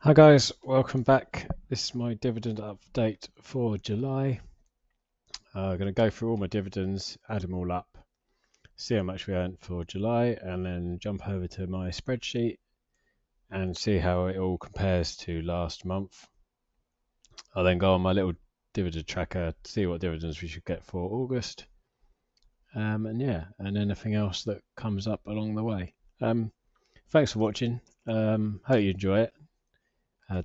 Hi guys, welcome back. This is my dividend update for July. I'm going to go through all my dividends, add them all up, see how much we earned for July, and then jump over to my spreadsheet and see how it all compares to last month. I'll then go on my little dividend tracker to see what dividends we should get for August. And anything else that comes up along the way. Thanks for watching. Hope you enjoy it.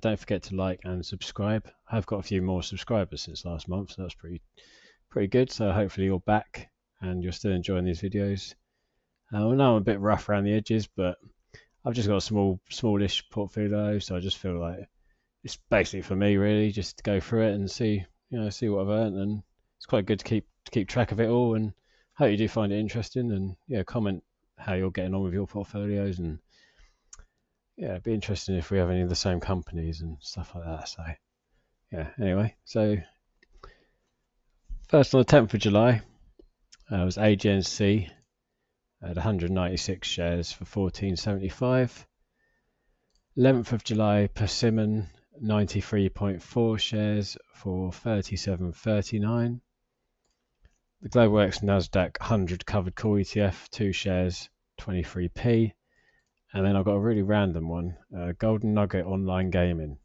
Don't forget to like and subscribe. I've got a few more subscribers since last month, so that's pretty good. So hopefully you're back and you're still enjoying these videos. I know I'm a bit rough around the edges, but I've just got a smallish portfolio, so I just feel like it's basically for me really, just to go through it and see what I've earned, and it's quite good to keep track of it all. And hope you do find it interesting, and comment how you're getting on with your portfolios, and it'd be interesting if we have any of the same companies and stuff like that. So anyway, so first on the 10th of July was AGNC at 196 shares for 14.75. 11th of July, Persimmon 93.4 shares for 37.39. The Global X Nasdaq 100 covered call ETF, 2 shares, 23p. And then I've got a really random one, Golden Nugget Online Gaming.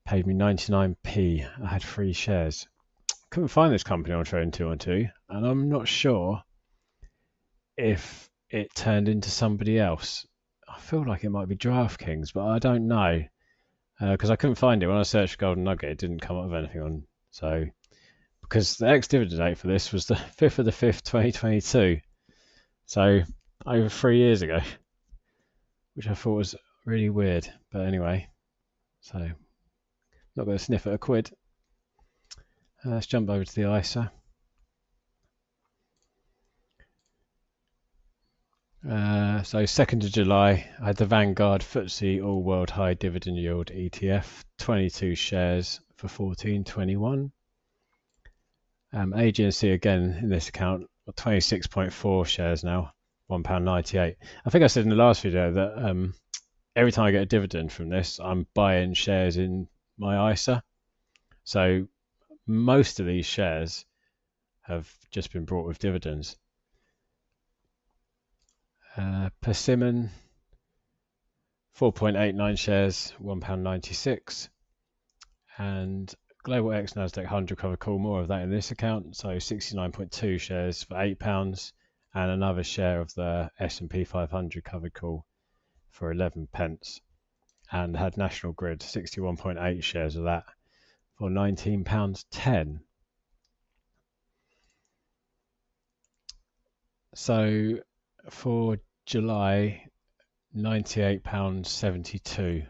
Paid me 99p. I had 3 shares. Couldn't find this company on Trading 212, and I'm not sure if it turned into somebody else. I feel like it might be DraftKings, but I don't know, because I couldn't find it when I searched Golden Nugget. It didn't come up with anything on. So because the ex-dividend date for this was the 5th of the 5th, 2022, so over 3 years ago, which I thought was really weird. But anyway, so not going to sniff at a quid. Let's jump over to the ISA. So 2nd of July, I had the Vanguard FTSE All World High Dividend Yield ETF, 22 shares for 14.21. AGNC again in this account, 26.4 shares now, £1.98. I think I said in the last video that every time I get a dividend from this, I'm buying shares in my ISA. So most of these shares have just been brought with dividends. Persimmon, 4.89 shares, £1.96. And Global X Nasdaq 100 covered call, more of that in this account. So 69.2 shares for £8, and another share of the S&P 500 covered call for 11 pence. And had National Grid, 61.8 shares of that for £19.10. So for July, £98.72.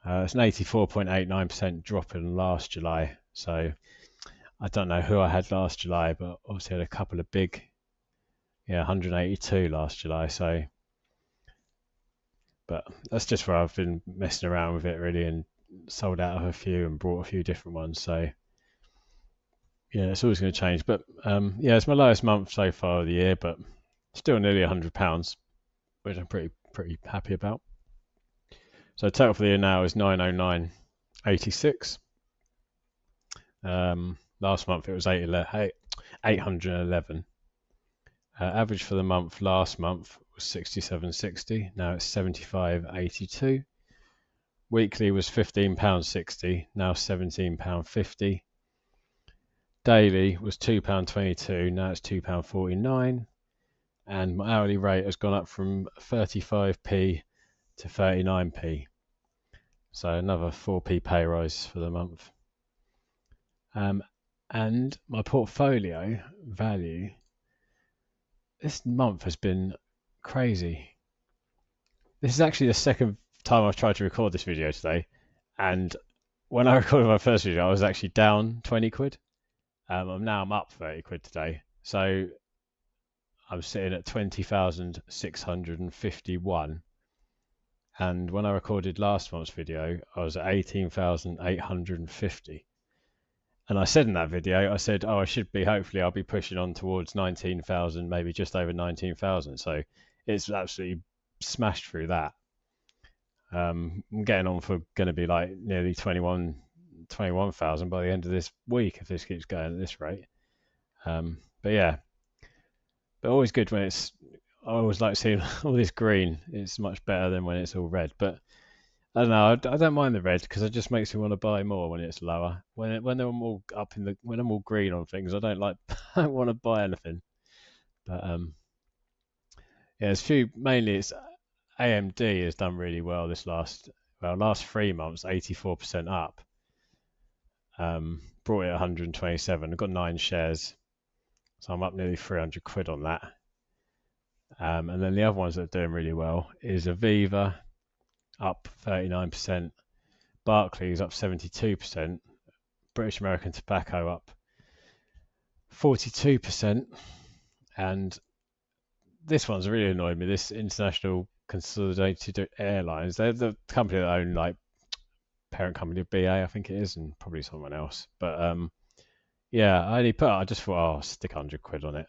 It's an 84.89% drop in last July. So I don't know who I had last July, but obviously had a couple of big, 182 last July. So, but that's just where I've been messing around with it really, and sold out of a few and bought a few different ones. So it's always going to change. But it's my lowest month so far of the year, but still nearly £100, which I'm pretty happy about. So total for the year now is 909.86. Last month it was 811. Average for the month last month was 67.60. Now it's 75.82. Weekly was £15.60. Now £17.50. Daily was £2.22. Now it's £2.49. And my hourly rate has gone up from 35p to 39p. So another 4p pay rise for the month. And my portfolio value this month has been crazy. This is actually the second time I've tried to record this video today, and when I recorded my first video I was actually down 20 quid. I'm up 30 quid today, so I'm sitting at 20,651, and when I recorded last month's video I was at 18,850. And I said in that video, I said, hopefully I'll be pushing on towards 19,000, maybe just over 19,000. So it's absolutely smashed through that. I'm getting on for going to be like nearly 21,000 by the end of this week if this keeps going at this rate. But yeah, but always good when it's. I always like seeing all this green. It's much better than when it's all red. But I don't know. I don't mind the red because it just makes me want to buy more when it's lower. When I'm all up in the when I'm all green on things, I don't like. I don't want to buy anything. But yeah, it's few. Mainly, it's AMD has done really well this last 3 months, 84% up. Brought it 127. I've got 9 shares, so I'm up nearly 300 quid on that. And then the other ones that are doing really well is Aviva, up 39%, Barclays up 72%, British American Tobacco up 42%, and this one's really annoyed me. This International Consolidated Airlines, they're the company that own like parent company of BA, I think it is, and probably someone else. But yeah, I just thought, oh, I'll stick 100 quid on it.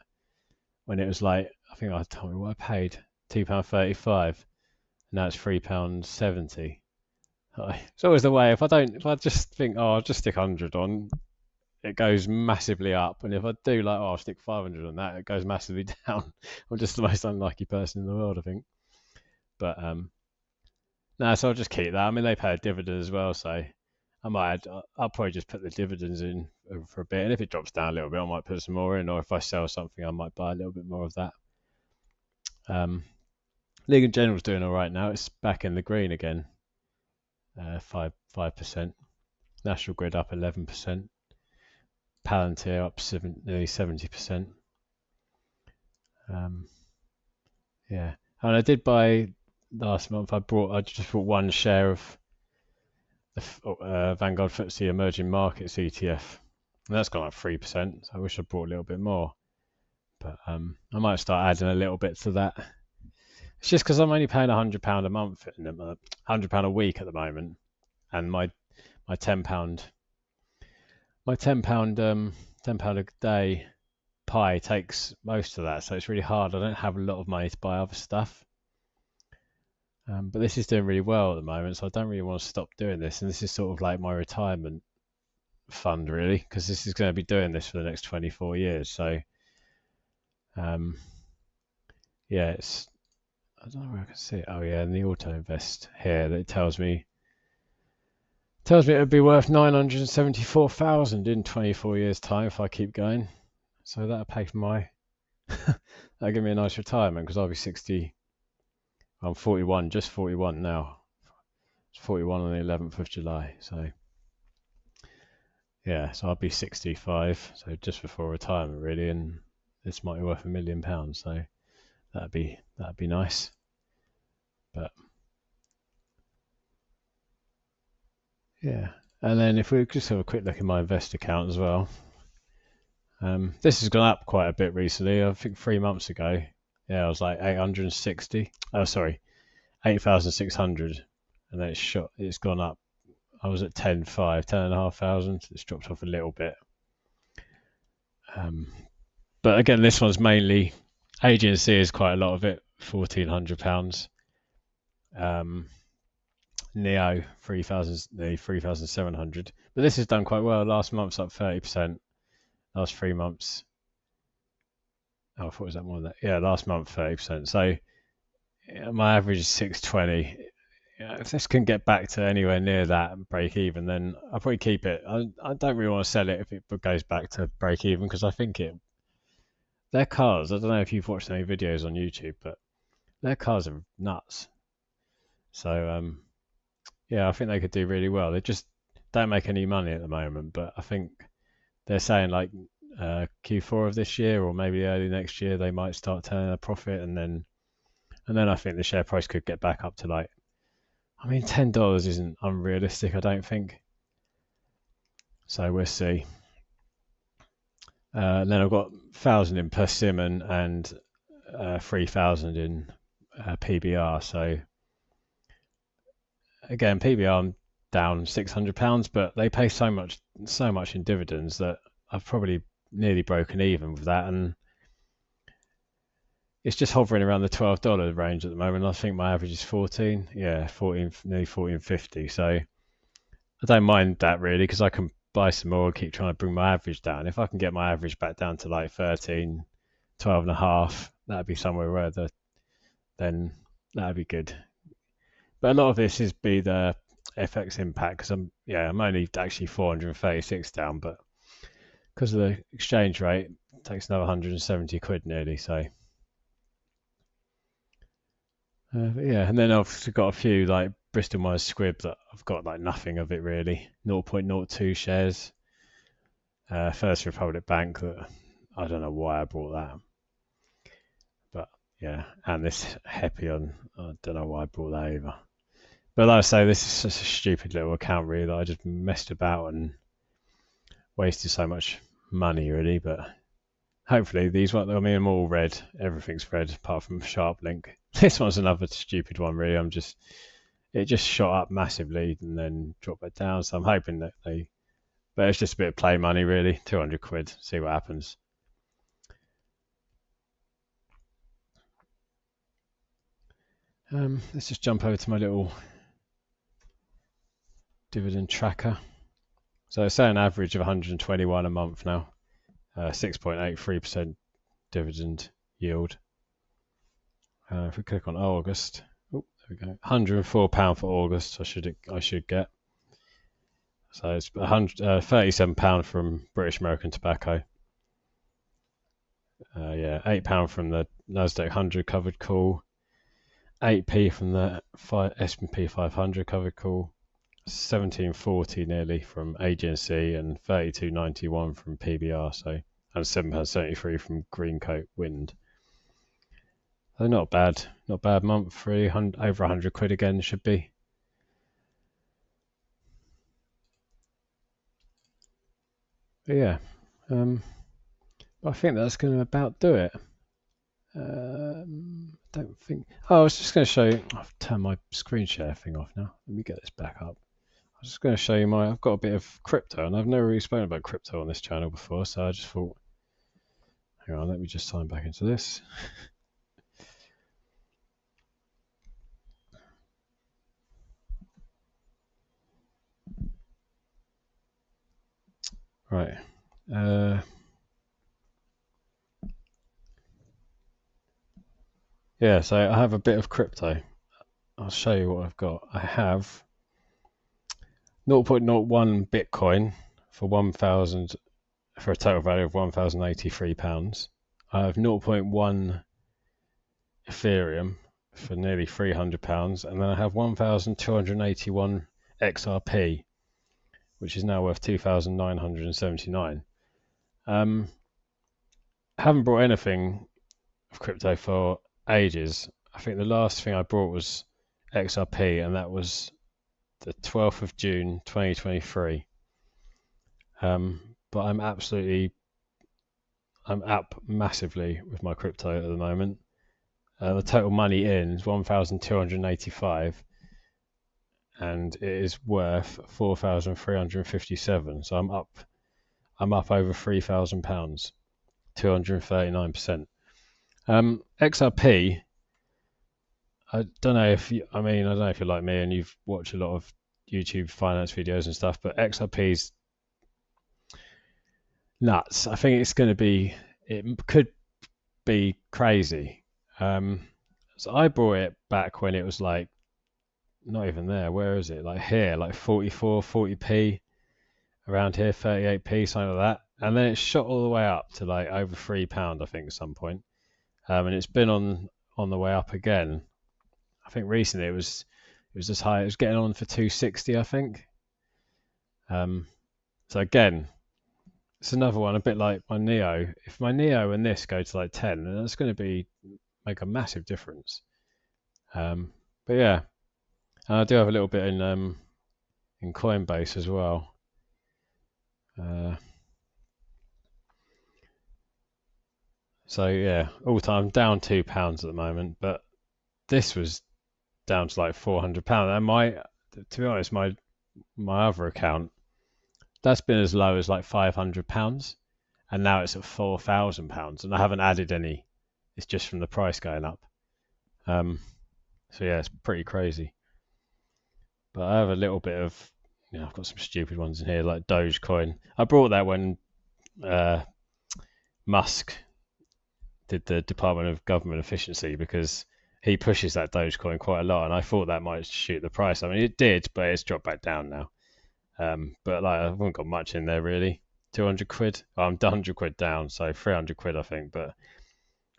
When it was like, I think I told me what I paid, £2.35. Now it's £3.70. It's always the way. If I just think, oh, I'll just stick 100 on, it goes massively up. And if I do like, oh, I'll stick 500 on that, it goes massively down. I'm just the most unlucky person in the world, I think. But no, so I'll just keep that. I mean, they pay a dividend as well, so I'll probably just put the dividends in for a bit. And if it drops down a little bit, I might put some more in. Or if I sell something, I might buy a little bit more of that. League in General's doing all right now. It's back in the green again. 5%. National Grid up 11%. Palantir up nearly 70%. Yeah, and I did buy last month. I just bought 1 share of the Vanguard FTSE Emerging Markets ETF, and that's gone up 3%. So I wish I bought a little bit more, but I might start adding a little bit to that. It's just because I'm only paying £100 a month, £100 a week at the moment, and my £10 £10 a day pie takes most of that, so it's really hard. I don't have a lot of money to buy other stuff. But this is doing really well at the moment, so I don't really want to stop doing this. And this is sort of like my retirement fund, really, because this is going to be doing this for the next 24 years. So, yeah, I don't know where I can see it. Oh, yeah, in the auto invest here, that tells me it would be worth 974,000 in 24 years' time if I keep going. So that'll pay for my that'll give me a nice retirement because I'll be 60. I'm 41, just 41 now. It's 41 on the 11th of July. So yeah, so I'll be 65. So just before retirement, really, and this might be worth £1 million. So that'd be nice. But yeah, and then if we just have a quick look at my invest account as well. This has gone up quite a bit recently. I think 3 months ago, yeah, I was like 860. Oh, sorry, 8,600, and then it's gone up. I was at 10,500. It's dropped off a little bit. But again, this one's mainly agency is quite a lot of it, £1,400. Neo 3,000, nearly 3,700. But this has done quite well. Last month's up 30%. Last 3 months. Oh, I thought was that more than that. Yeah, last month 30%. So yeah, my average is 620. Yeah, if this can get back to anywhere near that and break even, then I'll probably keep it. I don't really want to sell it if it goes back to break even because I think their cars. I don't know if you've watched any videos on YouTube, but their cars are nuts. So yeah, I think they could do really well. They just don't make any money at the moment, but I think they're saying like Q4 of this year or maybe early next year they might start turning a profit, and then I think the share price could get back up to like. I mean, $10 isn't unrealistic, I don't think. So we'll see. Then I've got 1,000 in Persimmon and 3,000 in PBR. So again, PBR I'm down £600, but they pay so much in dividends that I've probably nearly broken even with that. And it's just hovering around the $12 range at the moment. I think my average is 14. Yeah, 14, nearly 14.50. So I don't mind that really, because I can buy some more and keep trying to bring my average down. If I can get my average back down to like 13, 12 and a half, that'd be somewhere where then that'd be good. But a lot of this is be the FX impact, because I'm only actually 436 down, but because of the exchange rate, it takes another 170 quid nearly. So but yeah, and then I've got a few like Bristol Myers Squibb that I've got like nothing of it really. 0.02 shares. First Republic Bank, that I don't know why I bought that, but yeah, and this Hepion, I don't know why I bought that either. But like I say, this is such a stupid little account really that I just messed about and wasted so much money really. But hopefully these ones, I mean, I'm all red. Everything's red apart from Sharp Link. This one's another stupid one really. It just shot up massively and then dropped back down. So I'm hoping that but it's just a bit of play money really. 200 quid. See what happens. Let's just jump over to my little dividend tracker. So it's an average of 121 a month now. 6.83% dividend yield. If we click on August, there we go. £104 for August. I should get. So it's £37 from British American Tobacco. £8 from the Nasdaq 100 covered call. 8p from the S&P 500 covered call. 17.40 nearly from agency, and 32.91 from PBR. So and £7.73 from Greencoat Wind. So not bad month. Over 100 quid again should be. But yeah, I think that's going to about do it. Don't think. Oh, I was just going to show you. I've turned my screen share thing off now. Let me get this back up. I was just going to show you I've got a bit of crypto, and I've never really spoken about crypto on this channel before, so I just thought, hang on, let me just sign back into this. Right. Yeah, so I have a bit of crypto. I'll show you what I've got. I have 0.01 Bitcoin for 1,000, for a total value of £1,083. I have 0.1 Ethereum for nearly £300, and then I have 1,281 XRP, which is now worth 2,979. I haven't bought anything of crypto for ages. I think the last thing I bought was XRP, and that was the 12th of June 2023. But I'm up massively with my crypto at the moment. The total money in is 1,285, and it is worth 4,357. So I'm up over £3,000, 239%. XRP, I don't know if you're like me and you've watched a lot of YouTube finance videos and stuff, but XRP's nuts. I think it could be crazy. So I bought it back when it was like not even there. Where is it? Like here, like 44, 40p, around here, 38p, something like that. And then it shot all the way up to like over £3, I think, at some point. And it's been on the way up again. I think recently it was as high. It was getting on for 260, I think. So again, it's another one, a bit like my Neo. If my Neo and this go to like 10, then that's going to make a massive difference. But yeah, and I do have a little bit in Coinbase as well. So yeah, all time down £2 at the moment, but this was down to like £400. And to be honest, my other account, that's been as low as like £500, and now it's at £4,000, and I haven't added any it's just from the price going up. So yeah, it's pretty crazy. But I have a little bit of, I've got some stupid ones in here like Dogecoin. I brought that when Musk did the Department of Government Efficiency, because he pushes that Dogecoin quite a lot, and I thought that might shoot the price. I mean, it did, but it's dropped back down now. But like, I haven't got much in there really. 200 quid. Oh, I'm 100 quid down, so 300 quid I think. But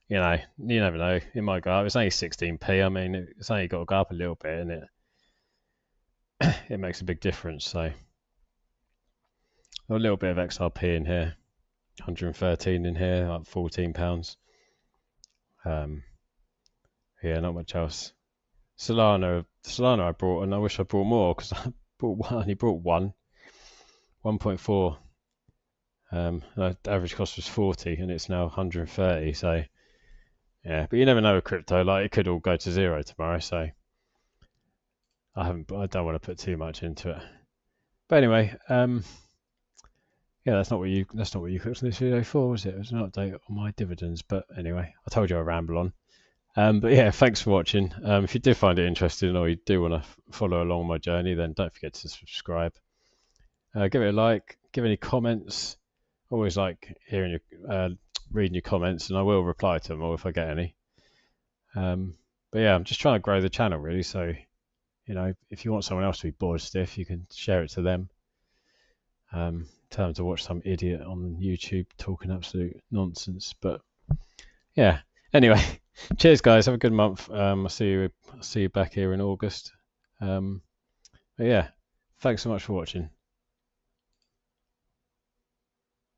you never know. It might go up. It's only 16p. I mean, it's only got to go up a little bit, and it makes a big difference. So a little bit of XRP in here, 113 in here, like £14. Yeah, not much else. Solana I brought, and I wish I brought more because I only brought 1.4. The average cost was 40, and it's now 130. So yeah, but you never know with crypto. Like, it could all go to zero tomorrow. So I don't want to put too much into it. But anyway, yeah, that's not what you clicked on this video for, was it? It was an update on my dividends. But anyway, I told you I'd ramble on. But yeah, thanks for watching. If you did find it interesting, or you do want to follow along my journey, then don't forget to subscribe. Give it a like. Give any comments. Always like hearing reading your comments, and I will reply to them all if I get any. But yeah, I'm just trying to grow the channel really. So if you want someone else to be bored stiff, you can share it to them. Tell them to watch some idiot on YouTube talking absolute nonsense. But yeah, anyway. Cheers, guys. Have a good month. I'll see you back here in August. But yeah, thanks so much for watching.